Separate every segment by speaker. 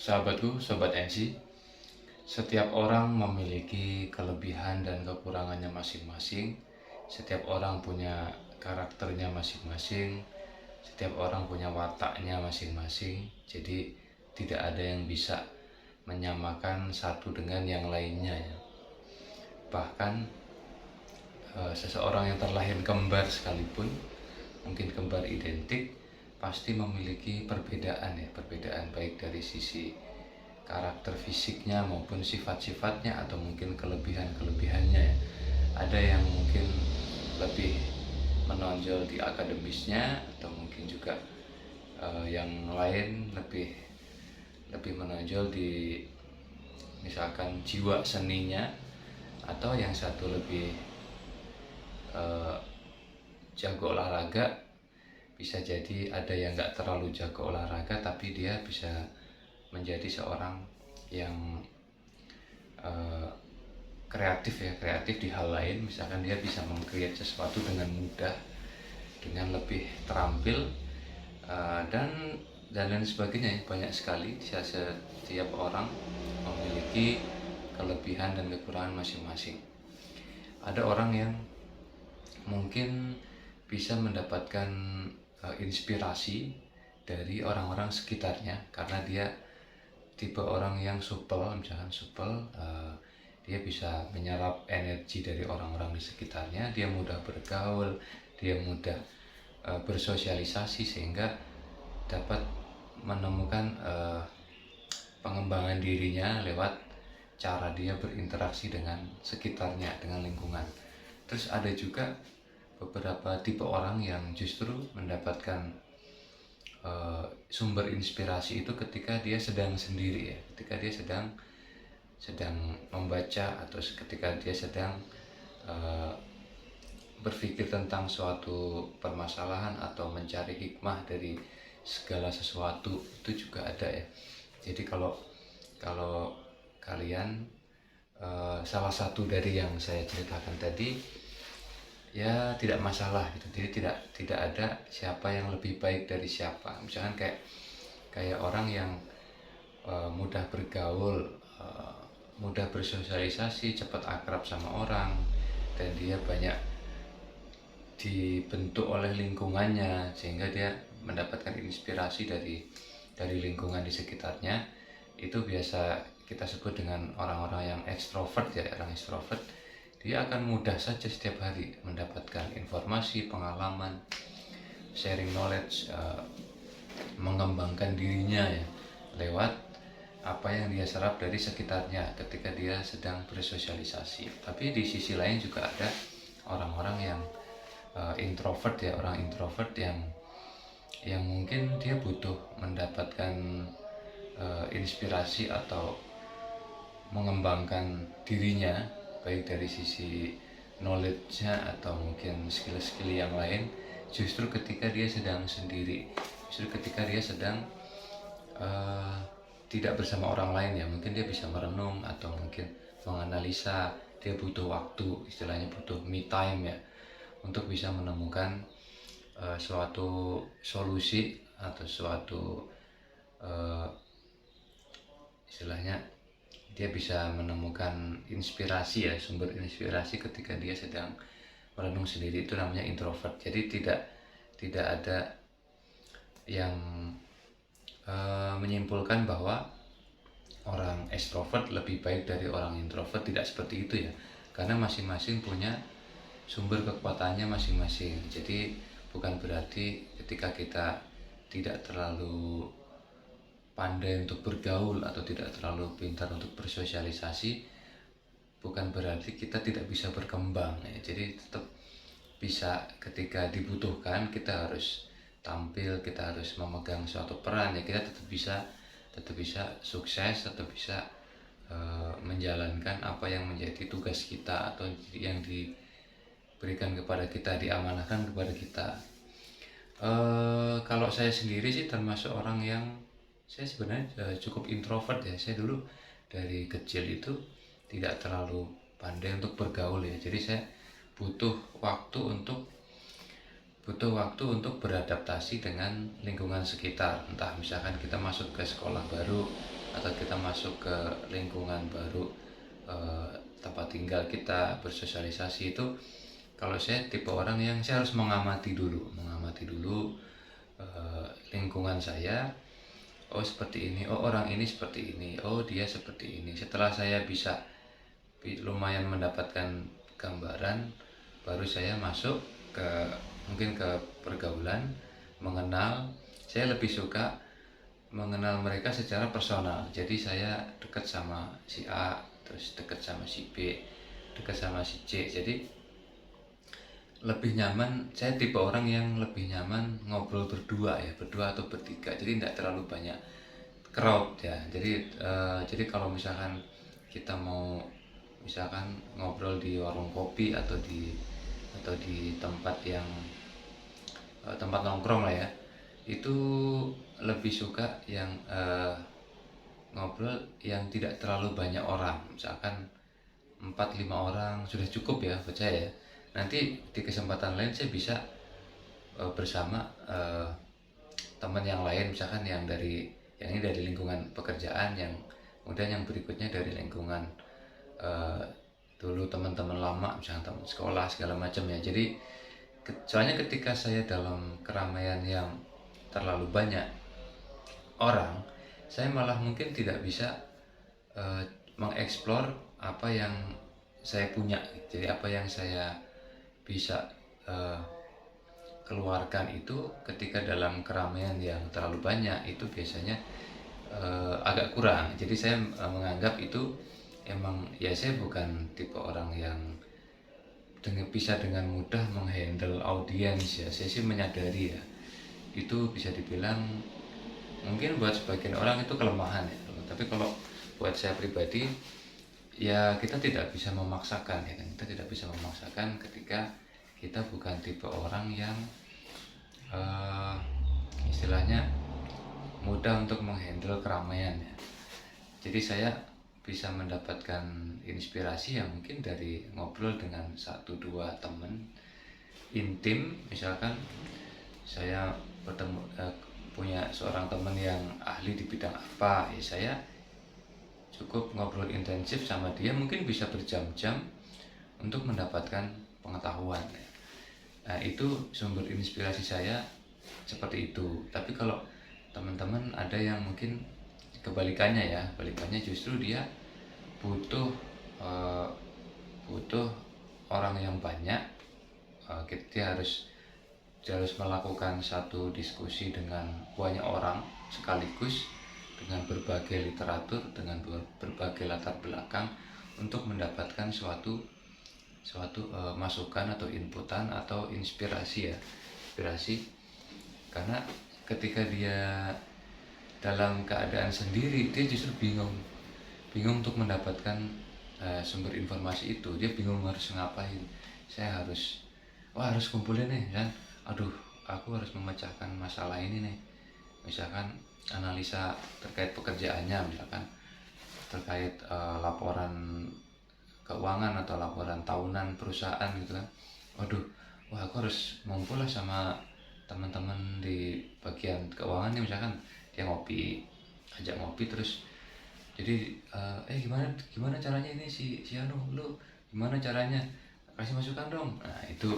Speaker 1: Sahabatku, Sobat NC, setiap orang memiliki kelebihan dan kekurangannya masing-masing. Setiap orang punya karakternya masing-masing. Setiap orang punya wataknya masing-masing. Jadi tidak ada yang bisa menyamakan satu dengan yang lainnya ya. Bahkan seseorang yang terlahir kembar sekalipun, mungkin kembar identik, pasti memiliki perbedaan ya, perbedaan baik dari sisi karakter fisiknya maupun sifat-sifatnya atau mungkin kelebihan-kelebihannya ya. Ada yang mungkin lebih menonjol di akademisnya atau mungkin juga yang lain lebih lebih menonjol di misalkan jiwa seninya, atau yang satu lebih jago olahraga. Bisa jadi ada yang nggak terlalu jago olahraga tapi dia bisa menjadi seorang yang kreatif ya, kreatif di hal lain. Misalkan dia bisa meng-create sesuatu dengan mudah, dengan lebih terampil, dan lain sebagainya. Banyak sekali. Setiap orang memiliki kelebihan dan kekurangan masing-masing. Ada orang yang mungkin bisa mendapatkan inspirasi dari orang-orang sekitarnya karena dia tipe orang yang supel. Misalkan supel, dia bisa menyerap energi dari orang-orang di sekitarnya. Dia mudah bergaul, dia mudah bersosialisasi, sehingga dapat menemukan pengembangan dirinya lewat cara dia berinteraksi dengan sekitarnya, dengan lingkungan. Terus ada juga beberapa tipe orang yang justru mendapatkan sumber inspirasi itu ketika dia sedang sendiri ya, ketika dia sedang membaca atau ketika dia sedang berpikir tentang suatu permasalahan atau mencari hikmah dari segala sesuatu. Itu juga ada ya. Jadi kalau kalian salah satu dari yang saya ceritakan tadi, ya tidak masalah gitu. Jadi tidak ada siapa yang lebih baik dari siapa. Misalkan kayak orang yang mudah bergaul, mudah bersosialisasi, cepat akrab sama orang, dan dia banyak dibentuk oleh lingkungannya sehingga dia mendapatkan inspirasi dari lingkungan di sekitarnya. Itu biasa kita sebut dengan orang-orang yang ekstrovert ya. Orang ekstrovert, dia akan mudah saja setiap hari mendapatkan informasi, pengalaman, sharing knowledge, mengembangkan dirinya ya lewat apa yang dia serap dari sekitarnya ketika dia sedang bersosialisasi. Tapi di sisi lain juga ada orang-orang yang introvert ya, orang introvert yang mungkin dia butuh mendapatkan inspirasi atau mengembangkan dirinya baik dari sisi knowledge-nya atau mungkin skill-skill yang lain justru ketika dia sedang sendiri, justru ketika dia sedang tidak bersama orang lain ya. Mungkin dia bisa merenung atau mungkin menganalisa. Dia butuh waktu, istilahnya butuh me time ya, untuk bisa menemukan suatu solusi atau suatu istilahnya dia bisa menemukan inspirasi ya, sumber inspirasi ketika dia sedang merenung sendiri. Itu namanya introvert. Jadi tidak ada yang menyimpulkan bahwa orang extrovert lebih baik dari orang introvert. Tidak seperti itu ya, karena masing-masing punya sumber kekuatannya masing-masing. Jadi bukan berarti ketika kita tidak terlalu pandai untuk bergaul atau tidak terlalu pintar untuk bersosialisasi, bukan berarti kita tidak bisa berkembang ya. Jadi tetap bisa, ketika dibutuhkan kita harus tampil, kita harus memegang suatu peran ya, kita tetap bisa sukses, tetap bisa menjalankan apa yang menjadi tugas kita atau yang diberikan kepada kita, diamanahkan kepada kita. Kalau saya sendiri sih termasuk orang yang saya sebenarnya cukup introvert ya. Saya dulu dari kecil itu tidak terlalu pandai untuk bergaul ya. Jadi saya butuh waktu untuk beradaptasi dengan lingkungan sekitar. Entah misalkan kita masuk ke sekolah baru, atau kita masuk ke lingkungan baru, tempat tinggal kita, bersosialisasi itu, kalau saya tipe orang yang saya harus mengamati dulu lingkungan saya. Oh seperti ini, oh orang ini seperti ini, oh dia seperti ini. Setelah saya bisa lumayan mendapatkan gambaran, baru saya masuk ke mungkin ke pergaulan, mengenal. Saya lebih suka mengenal mereka secara personal. Jadi saya dekat sama si A, terus dekat sama si B, dekat sama si C. Jadi lebih nyaman, saya tipe orang yang lebih nyaman ngobrol berdua ya, berdua atau bertiga. Jadi tidak terlalu banyak crowd ya. Jadi kalau misalkan kita mau misalkan ngobrol di warung kopi atau di tempat yang tempat nongkrong lah ya, itu lebih suka yang ngobrol yang tidak terlalu banyak orang. Misalkan 4-5 orang sudah cukup ya buat saya ya. Nanti di kesempatan lain saya bisa bersama teman yang lain, misalkan yang ini dari lingkungan pekerjaan, yang kemudian yang berikutnya dari lingkungan dulu teman-teman lama, misalnya teman sekolah segala macam ya. Jadi soalnya ketika saya dalam keramaian yang terlalu banyak orang, saya malah mungkin tidak bisa mengeksplor apa yang saya punya. Jadi apa yang saya bisa keluarkan itu ketika dalam keramaian yang terlalu banyak, itu biasanya agak kurang. Jadi saya menganggap itu emang ya, saya bukan tipe orang yang bisa dengan mudah menghandle audiens ya. Saya sih menyadari ya, itu bisa dibilang mungkin buat sebagian orang itu kelemahan ya. Tapi kalau buat saya pribadi ya, kita tidak bisa memaksakan ya kan. Kita tidak bisa memaksakan ketika kita bukan tipe orang yang istilahnya mudah untuk menghandle keramaian ya. Jadi saya bisa mendapatkan inspirasi yang mungkin dari ngobrol dengan 1-2 teman intim. Misalkan saya bertemu punya seorang teman yang ahli di bidang apa ya, saya cukup ngobrol intensif sama dia, mungkin bisa berjam-jam untuk mendapatkan pengetahuan ya. Nah itu sumber inspirasi saya seperti itu. Tapi kalau teman-teman ada yang mungkin kebalikannya ya, balikannya justru dia butuh orang yang banyak. Dia harus melakukan satu diskusi dengan banyak orang sekaligus, dengan berbagai literatur, dengan berbagai latar belakang, untuk mendapatkan suatu masukan atau inputan atau inspirasi ya, karena ketika dia dalam keadaan sendiri, dia justru bingung untuk mendapatkan sumber informasi itu. Dia bingung harus ngapain. Saya harus kumpulin nih kan, aduh aku harus memecahkan masalah ini nih, misalkan analisa terkait pekerjaannya, misalkan terkait laporan keuangan atau laporan tahunan perusahaan gitu kan. Aku harus ngumpul lah sama teman-teman di bagian keuangan nih, misalkan dia ajak ngopi terus, jadi gimana caranya ini si Anu, lu gimana caranya, kasih masukan dong. Nah itu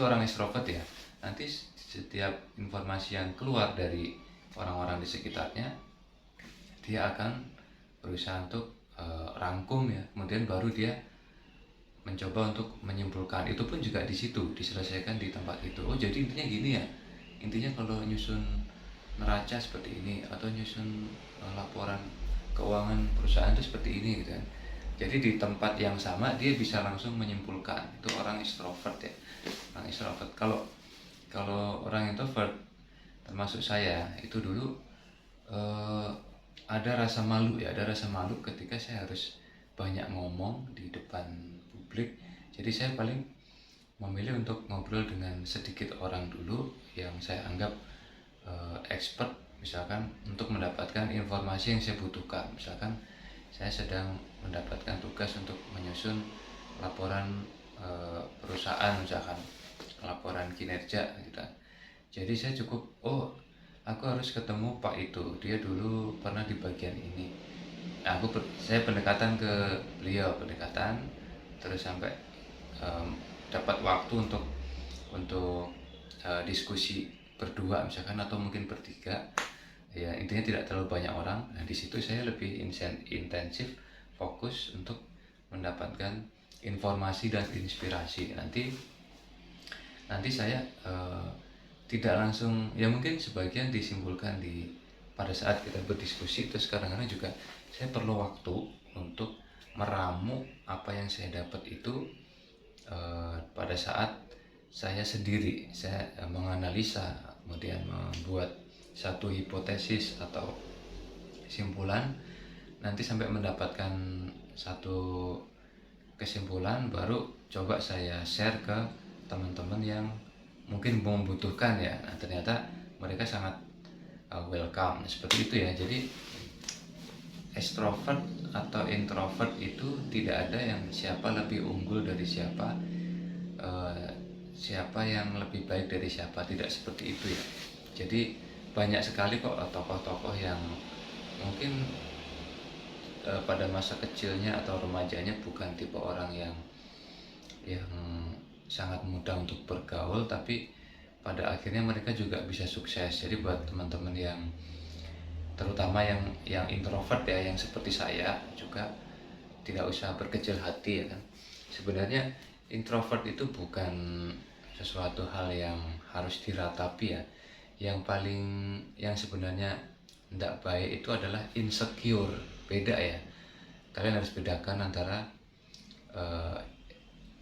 Speaker 1: orang extrovert ya. Nanti setiap informasi yang keluar dari orang-orang di sekitarnya, dia akan berusaha untuk rangkum ya, kemudian baru dia mencoba untuk menyimpulkan. Itu pun juga di situ diselesaikan di tempat itu. Oh jadi intinya gini ya, intinya kalau nyusun neraca seperti ini, atau nyusun laporan keuangan perusahaan itu seperti ini gitu kan. Jadi di tempat yang sama dia bisa langsung menyimpulkan. Itu orang extrovert ya, orang extrovert. Kalau orang introvert, termasuk saya, itu dulu ada rasa malu ketika saya harus banyak ngomong di depan publik. Jadi saya paling memilih untuk ngobrol dengan sedikit orang dulu yang saya anggap expert, misalkan untuk mendapatkan informasi yang saya butuhkan. Misalkan saya sedang mendapatkan tugas untuk menyusun laporan perusahaan, misalkan laporan kinerja gitu. Jadi saya cukup aku harus ketemu Pak itu, dia dulu pernah di bagian ini. Saya pendekatan ke beliau, pendekatan terus sampai em, dapat waktu untuk diskusi berdua misalkan, atau mungkin bertiga, ya intinya tidak terlalu banyak orang. Nah di situ saya lebih intensif fokus untuk mendapatkan informasi dan inspirasi. Nanti nanti saya tidak langsung, ya mungkin sebagian disimpulkan pada saat kita berdiskusi. Terus kadang-kadang juga saya perlu waktu untuk meramu apa yang saya dapat itu pada saat saya sendiri. Saya menganalisa, kemudian membuat satu hipotesis atau kesimpulan, nanti sampai mendapatkan satu kesimpulan, baru coba saya share ke teman-teman yang mungkin membutuhkan ya. Nah ternyata mereka sangat welcome seperti itu ya. Jadi extrovert atau introvert itu tidak ada yang siapa lebih unggul dari siapa, siapa yang lebih baik dari siapa, tidak seperti itu ya. Jadi banyak sekali kok tokoh-tokoh yang mungkin pada masa kecilnya atau remajanya bukan tipe orang yang sangat mudah untuk bergaul, tapi pada akhirnya mereka juga bisa sukses. Jadi buat teman-teman yang terutama yang introvert ya, yang seperti saya juga, tidak usah berkecil hati ya kan. Sebenarnya introvert itu bukan sesuatu hal yang harus diratapi ya. Yang sebenarnya tidak baik itu adalah insecure. Beda ya. Kalian harus bedakan antara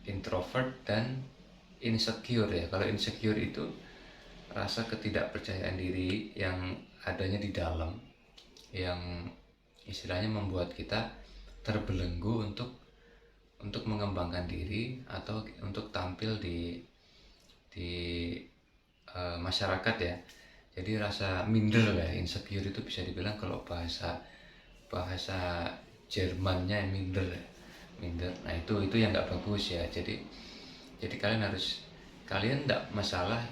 Speaker 1: introvert dan insecure ya. Kalau insecure itu rasa ketidakpercayaan diri yang adanya di dalam, yang istilahnya membuat kita terbelenggu untuk mengembangkan diri atau untuk tampil di masyarakat ya. Jadi rasa minder lah, insecure itu bisa dibilang kalau bahasa Jermannya minder. Nah itu yang nggak bagus ya. Jadi kalian tidak masalah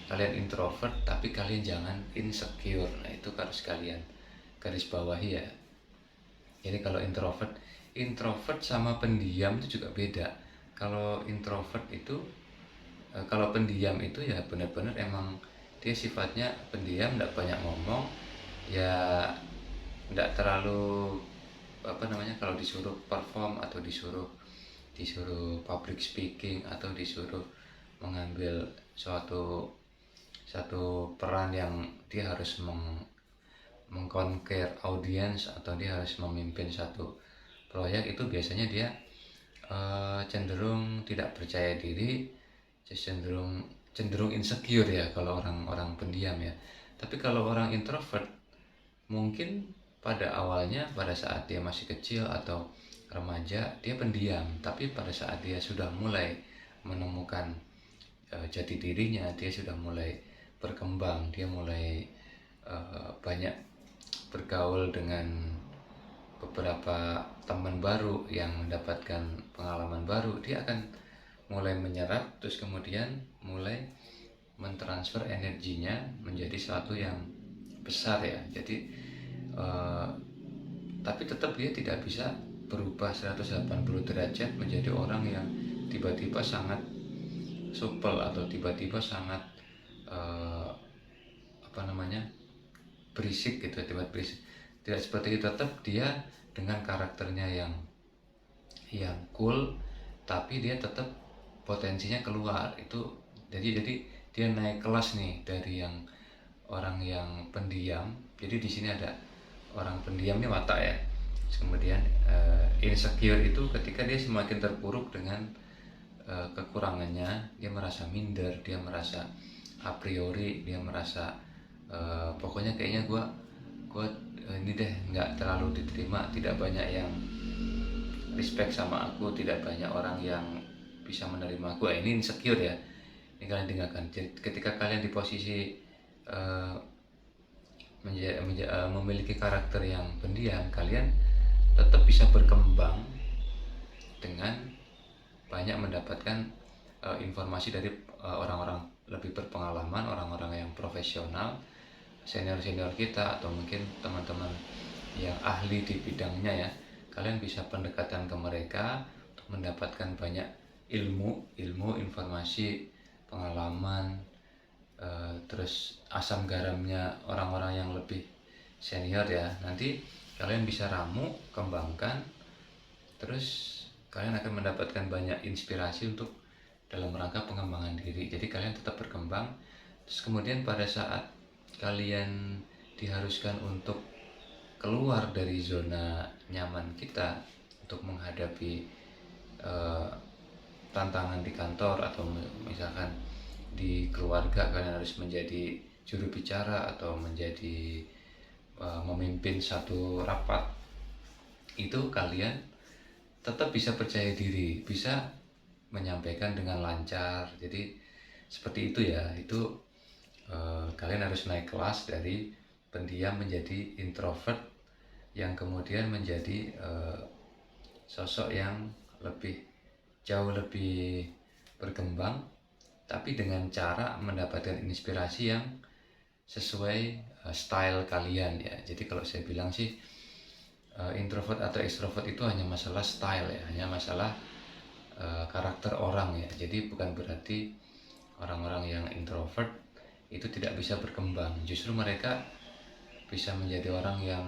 Speaker 1: kalian introvert, tapi kalian jangan insecure. Nah itu harus kalian garis bawahi ya. Jadi kalau introvert sama pendiam itu juga beda. Kalau introvert itu kalau pendiam itu ya benar-benar emang dia sifatnya pendiam, tidak banyak ngomong ya, tidak terlalu kalau disuruh perform atau disuruh public speaking atau disuruh mengambil satu peran yang dia harus mengconquer audience atau dia harus memimpin satu proyek, itu biasanya dia cenderung tidak percaya diri, cenderung insecure ya kalau orang pendiam ya. Tapi kalau orang introvert mungkin pada awalnya, pada saat dia masih kecil atau remaja, dia pendiam, tapi pada saat dia sudah mulai menemukan jati dirinya, dia sudah mulai berkembang, dia mulai banyak bergaul dengan beberapa teman baru yang mendapatkan pengalaman baru, dia akan mulai menyerap, terus kemudian mulai mentransfer energinya menjadi sesuatu yang besar ya. Jadi tapi tetap dia tidak bisa berubah 180 derajat menjadi orang yang tiba-tiba sangat supel atau tiba-tiba sangat berisik gitu, tiba-tiba berisik. Tidak seperti itu. Tetap dia dengan karakternya yang cool, tapi dia tetap potensinya keluar itu. Jadi dia naik kelas nih dari yang orang yang pendiam. Jadi di sini ada orang pendiam nih watak ya. Kemudian insecure itu ketika dia semakin terpuruk dengan kekurangannya, dia merasa minder, dia merasa a priori, dia merasa pokoknya kayaknya gue ini deh nggak terlalu diterima, tidak banyak yang respect sama aku, tidak banyak orang yang bisa menerima aku. Ini insecure ya. Ini kalian dengarkan. Jadi ketika kalian di posisi memiliki karakter yang pendiam, kalian tetap bisa berkembang dengan banyak mendapatkan informasi dari orang-orang lebih berpengalaman, orang-orang yang profesional, senior-senior kita atau mungkin teman-teman yang ahli di bidangnya ya, kalian bisa pendekatan ke mereka untuk mendapatkan banyak ilmu, informasi, pengalaman, terus asam garamnya orang-orang yang lebih senior ya. Nanti kalian bisa ramu, kembangkan, terus kalian akan mendapatkan banyak inspirasi untuk dalam rangka pengembangan diri. Jadi kalian tetap berkembang. Terus kemudian pada saat kalian diharuskan untuk keluar dari zona nyaman kita untuk menghadapi tantangan di kantor atau misalkan di keluarga, kalian harus menjadi juru bicara atau menjadi memimpin satu rapat, itu kalian tetap bisa percaya diri, bisa menyampaikan dengan lancar. Jadi seperti itu ya. Itu kalian harus naik kelas dari pendiam menjadi introvert, yang kemudian menjadi sosok yang jauh lebih berkembang, tapi dengan cara mendapatkan inspirasi yang sesuai style kalian ya. Jadi kalau saya bilang sih, introvert atau extrovert itu hanya masalah style ya, hanya masalah karakter orang ya. Jadi bukan berarti orang-orang yang introvert itu tidak bisa berkembang. Justru mereka bisa menjadi orang yang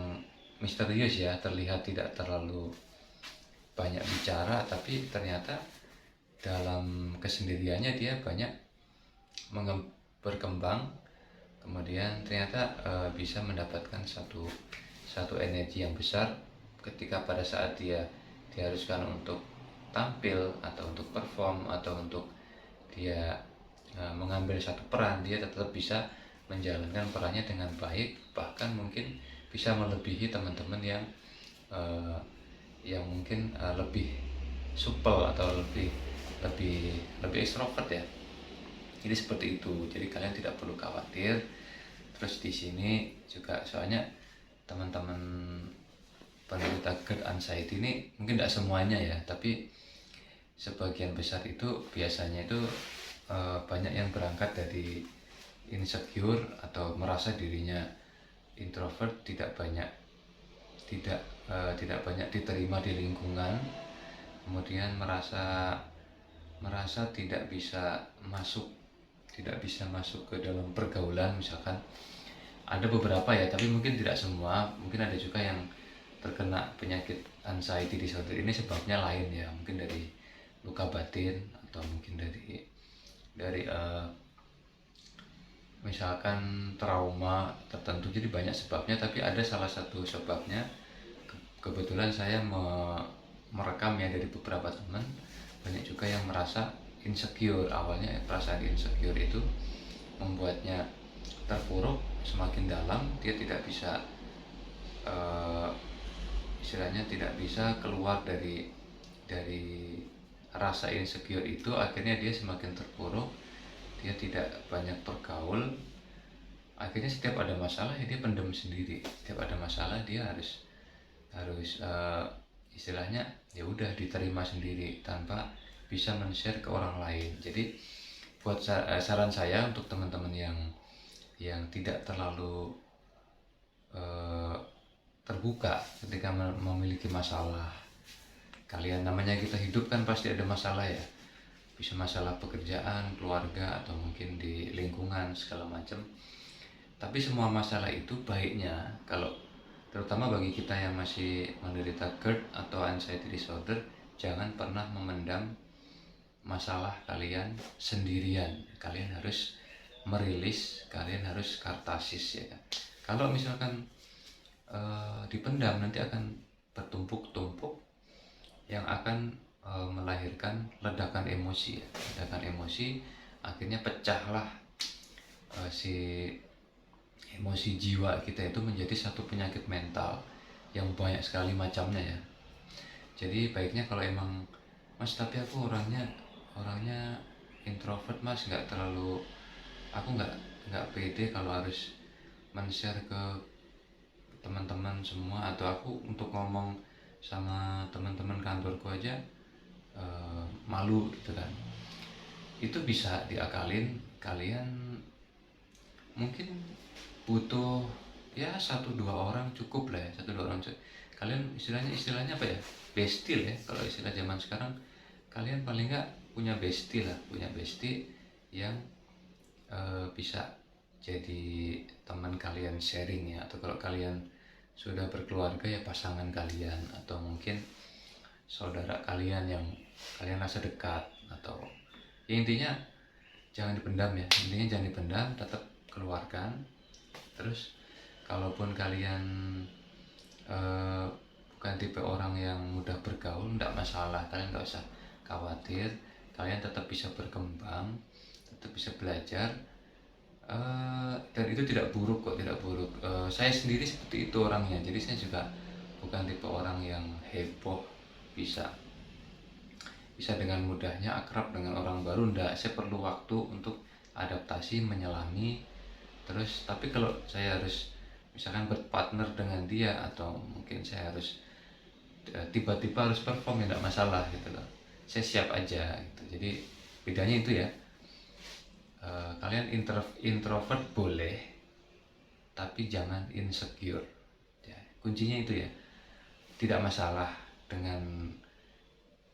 Speaker 1: misterius ya, terlihat tidak terlalu banyak bicara, tapi ternyata dalam kesendiriannya dia banyak berkembang, kemudian ternyata bisa mendapatkan satu energi yang besar ketika pada saat dia diharuskan untuk tampil atau untuk perform atau untuk dia mengambil satu peran, dia tetap bisa menjalankan perannya dengan baik, bahkan mungkin bisa melebihi teman-teman yang mungkin lebih supel atau lebih ekstrovert ya. Jadi seperti itu. Jadi kalian tidak perlu khawatir. Terus di sini juga soalnya teman-teman penderita GERD anxiety ini mungkin tidak semuanya ya, tapi sebagian besar itu biasanya itu banyak yang berangkat dari insecure atau merasa dirinya introvert, tidak banyak diterima di lingkungan, kemudian merasa tidak bisa masuk ke dalam pergaulan. Misalkan ada beberapa ya, tapi mungkin tidak semua. Mungkin ada juga yang terkena penyakit anxiety disorder ini sebabnya lain ya, mungkin dari luka batin atau mungkin dari misalkan trauma tertentu. Jadi banyak sebabnya, tapi ada salah satu sebabnya. Kebetulan saya merekam ya dari beberapa teman, banyak juga yang merasa insecure. Awalnya perasaan insecure itu membuatnya terpuruk semakin dalam, dia tidak bisa istilahnya tidak bisa keluar dari rasa insecure itu. Akhirnya dia semakin terpuruk, dia tidak banyak bergaul. Akhirnya setiap ada masalah ya dia pendem sendiri, setiap ada masalah dia harus istilahnya ya udah diterima sendiri tanpa bisa men-share ke orang lain. Jadi buat saran saya untuk teman-teman yang tidak terlalu terbuka ketika memiliki masalah. Kalian, namanya kita hidup kan pasti ada masalah ya, bisa masalah pekerjaan, keluarga, atau mungkin di lingkungan segala macam. Tapi semua masalah itu baiknya, kalau terutama bagi kita yang masih menderita GERD atau anxiety disorder, jangan pernah memendam masalah kalian sendirian. Kalian harus merilis, kalian harus kartasis ya kan. Kalau misalkan dipendam, nanti akan bertumpuk-tumpuk yang akan melahirkan ledakan emosi ya. Ledakan emosi, akhirnya pecahlah si emosi jiwa kita itu menjadi satu penyakit mental yang banyak sekali macamnya ya. Jadi baiknya kalau emang Mas, tapi aku orangnya introvert Mas, aku nggak pede kalau harus men-share ke teman-teman semua, atau aku untuk ngomong sama teman-teman kantorku aja malu gitu kan. Itu bisa diakalin. Kalian mungkin butuh ya satu dua orang cukup lah ya, satu dua orang kalian istilahnya apa ya, bestie ya kalau istilah zaman sekarang. Kalian paling nggak punya bestie lah, punya bestie yang bisa jadi teman kalian sharing ya, atau kalau kalian sudah berkeluarga ya pasangan kalian, atau mungkin saudara kalian yang kalian rasa dekat, atau ya intinya jangan dipendam ya, intinya jangan dipendam, tetap keluarkan. Terus kalaupun kalian bukan tipe orang yang mudah bergaul, enggak masalah, kalian nggak usah khawatir, kalian tetap bisa berkembang, tetap bisa belajar. Dan itu tidak buruk kok, tidak buruk. Saya sendiri seperti itu orangnya, jadi saya juga bukan tipe orang yang heboh, bisa dengan mudahnya akrab dengan orang baru, enggak. Saya perlu waktu untuk adaptasi, menyelami. Terus tapi kalau saya harus misalkan berpartner dengan dia, atau mungkin saya harus tiba-tiba harus perform, ya enggak masalah gitu loh, saya siap aja gitu. Jadi bedanya itu ya. Kalian introvert boleh, tapi jangan insecure ya, kuncinya itu ya. Tidak masalah dengan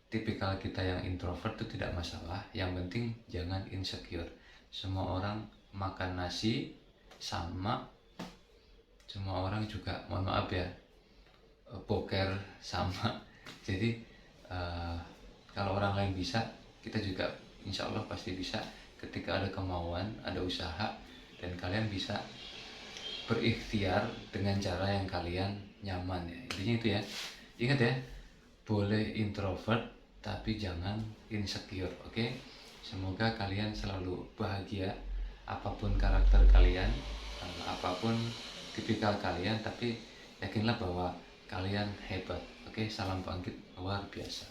Speaker 1: tipikal kita yang introvert, itu tidak masalah, yang penting jangan insecure. Semua orang makan nasi sama, semua orang juga, mohon maaf ya, boker sama. Jadi kalau orang lain bisa, kita juga insya Allah pasti bisa, ketika ada kemauan, ada usaha, dan kalian bisa berikhtiar dengan cara yang kalian nyaman ya. Intinya itu ya. Ingat ya, boleh introvert tapi jangan insecure, oke? Semoga kalian selalu bahagia, apapun karakter kalian, apapun tipikal kalian, tapi yakinlah bahwa kalian hebat, oke? Salam bangkit luar biasa.